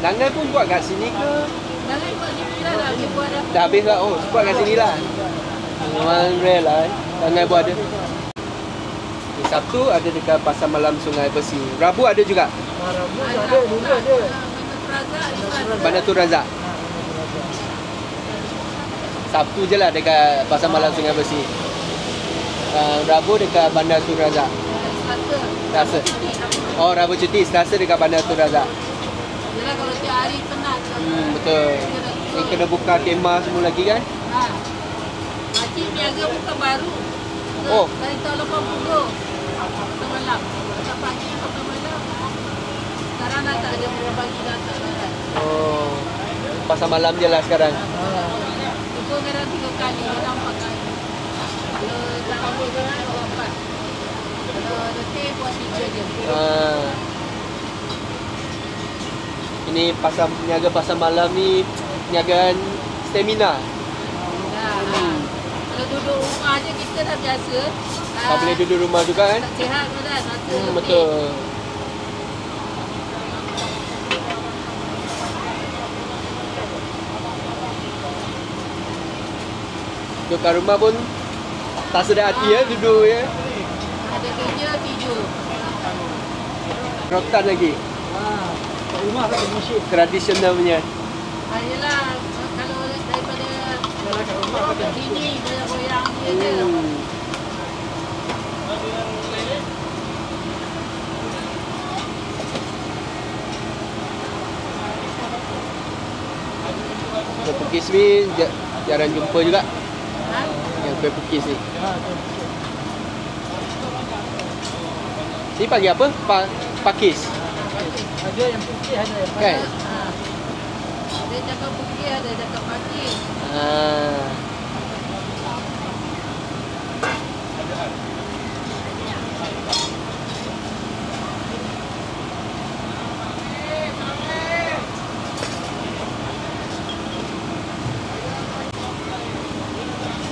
Dangai pun buat kat sini ke? Dangai buat sini lah, dia buat dah. Dah habis lah. Oh, buat kat sini lah. Memang rare lah. Dangai pun ada. Sabtu ada dekat Pasar Malam Sungai Besi. Rabu ada juga? Rabu ada, dulu ada. Bandar Tun Razak. Sabtu je lah dekat Pasar Malam Sungai Besi. Rabu dekat Bandar Tun Razak. Selasa. Oh, Rabu cuti. Selasa dekat Bandar Tun Razak. Yelah kalau tiap hari penat. Betul. Ni kena buka kemah semua lagi kan? Ha. Makcik niaga buka baru. Oh. Dari tahun 80. Pasar malam. Pasar pagi, pasar malam. Sekarang dah tak ada berapa pagi dah tak ada. Oh. Pasar malam je lah sekarang. Itu merah 3 kali, orang 4 kali. Kalau tak ambil orang, orang 4. Kalau letih buat 3 je. Ini niaga pasar malam ni niagaan stamina. Kalau duduk rumah je kita dah biasa. Tak boleh duduk rumah juga kan? Tak sihat pun dah. Betul. Duduk kat rumah pun tak sedap hati ya duduk ya. Ada kerja, tidur. Rotan lagi. Kat rumah kat masjid. Tradisional punya. Yelah, kalau daripada Kat rumah kat sini, goyang dia je. Kuih pukis ni jarang jumpa juga. Ha? Yang kuih pukis ni. Ni panggil apa? Pakis. Ada yang putih, ada yang Kan? Ada cakap pukis, ada cakap pakis.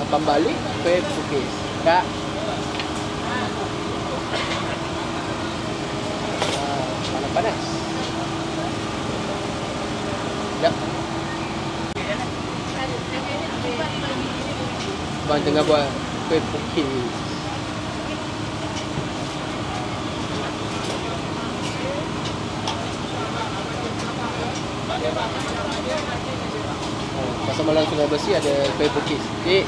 Abang balik kuih pukis. Tak. Panas. Sekejap. Abang tengah buat kuih pukis. Pasar Malam Sungai Besi ada kuih pukis. Cik.